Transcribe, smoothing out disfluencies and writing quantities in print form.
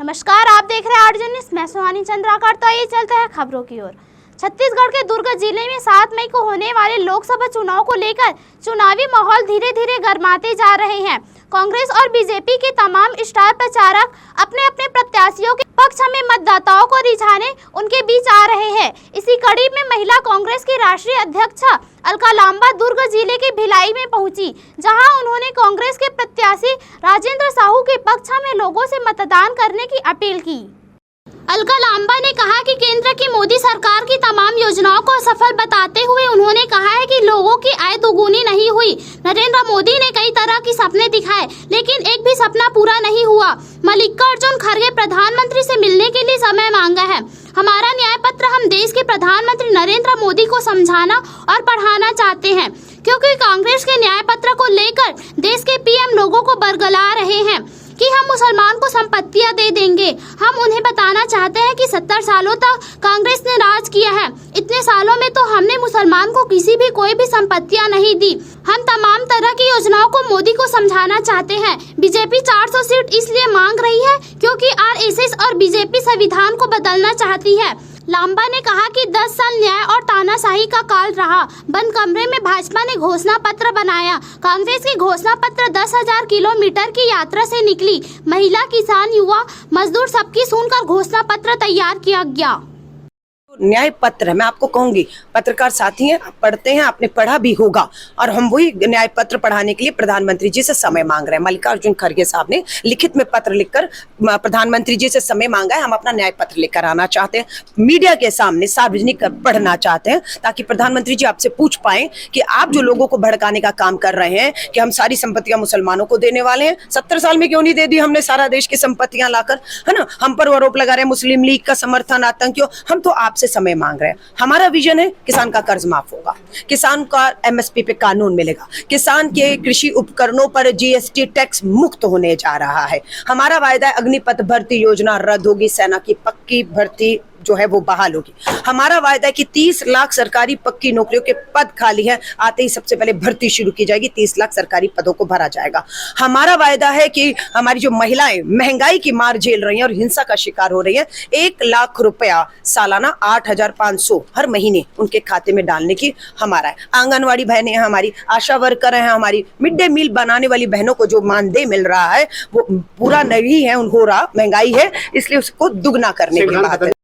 नमस्कार, आप देख रहे हैं आर्ट न्यूज़। मैं सुहानी चंद्राकर। तो आइए चलते हैं खबरों की ओर। छत्तीसगढ़ के दुर्ग जिले में 7 मई को होने वाले लोकसभा चुनाव को लेकर चुनावी माहौल धीरे धीरे गर्माते जा रहे हैं। कांग्रेस और बीजेपी के तमाम स्टार प्रचारक अपने अपने प्रत्याशियों के पक्ष में मतदाताओं को रिझाने उनके बीच आ रहे हैं। इसी कड़ी में महिला कांग्रेस की राष्ट्रीय अध्यक्ष अलका लांबा दुर्ग जिले के भिलाई में पहुंची, जहां उन्होंने कांग्रेस के प्रत्याशी राजेंद्र साहू के पक्ष में लोगों से मतदान करने की अपील की। अलका लांबा ने कहा कि केंद्र की मोदी सरकार की तमाम योजनाओं को सफल बताते हुए उन्होंने कहा है कि लोगों की आय दोगुनी नहीं हुई। नरेंद्र मोदी ने कई तरह के सपने दिखाए, लेकिन एक भी सपना पूरा नहीं हुआ। मल्लिकार्जुन खड़गे प्रधानमंत्री से मिलने के लिए समय मांगा है। हमारा न्याय पत्र हम देश के प्रधानमंत्री नरेंद्र मोदी को समझाना और पढ़ाना चाहते हैं, क्योंकि कांग्रेस के न्याय पत्र को लेकर देश के पीएम लोगों को बरगला रहे हैं कि हम मुसलमान को संपत्तियां दे देंगे। हम उन्हें बताना चाहते हैं कि 70 सालों तक कांग्रेस ने राज किया है। इतने सालों में तो हमने मुसलमान को किसी भी कोई भी संपत्तियां नहीं दी। हम तमाम तरह की योजनाओं को मोदी को समझाना चाहते हैं। बीजेपी 400 सीट इसलिए मांग रही है क्योंकि आरएसएस और बीजेपी संविधान को बदलना चाहती है। लांबा ने कहा कि 10 साल न्याय और तानाशाही का काल रहा। बंद कमरे में भाजपा ने घोषणा पत्र बनाया। कांग्रेस की घोषणा पत्र 10,000 किलोमीटर की यात्रा से निकली। महिला, किसान, युवा, मजदूर सबकी सुनकर घोषणा पत्र तैयार किया गया। न्याय पत्र मैं आपको कहूंगी, पत्रकार साथी हैं, पढ़ते हैं, आपने पढ़ा भी होगा, और हम वही न्याय पत्र पढ़ाने के लिए प्रधानमंत्री जी से समय मांग रहे हैं। मल्लिकार्जुन खड़गे साहब ने लिखित में पत्र लिखकर प्रधानमंत्री जी से समय मांगा है। हम अपना न्याय पत्र लेकर आना चाहते हैं, मीडिया के सामने सार्वजनिक पढ़ना चाहते हैं, ताकि प्रधानमंत्री जी आपसे पूछ पाए कि आप जो लोगों को भड़काने का काम कर रहे हैं कि हम सारी संपत्तियां मुसलमानों को देने वाले हैं। 70 साल में क्यों नहीं दे दी हमने सारा देश की संपत्तियां लाकर, है ना? हम पर आरोप लगा रहे हैं मुस्लिम लीग का समर्थन, आतंकियों। हम तो आपसे समय मांग रहे हैं। हमारा विजन है किसान का कर्ज माफ होगा, किसान का एमएसपी पे कानून मिलेगा, किसान के कृषि उपकरणों पर जीएसटी टैक्स मुक्त होने जा रहा है। हमारा वायदा है अग्निपथ भर्ती योजना रद्द होगी, सेना की पक्की भर्ती जो है वो बहाल होगी। हमारा वायदा है कि 30 लाख सरकारी पक्की नौकरियों के पद खाली है, आते ही सबसे पहले भर्ती शुरू की जाएगी, 30 लाख सरकारी पदों को भरा जाएगा। हमारा वायदा है कि हमारी जो महिलाएं महंगाई की मार झेल रही हैं और हिंसा का शिकार हो रही हैं, 1 लाख रुपया सालाना 8,500 हर महीने उनके खाते में डालने की हमारा है। आंगनवाड़ी बहनें हैं हमारी, आशा वर्कर हैं हमारी, मिड डे मील बनाने वाली बहनों को जो मानदेय मिल रहा है वो पूरा नहीं है, हो रहा, महंगाई है, इसलिए उसको दुगना करने की बात है।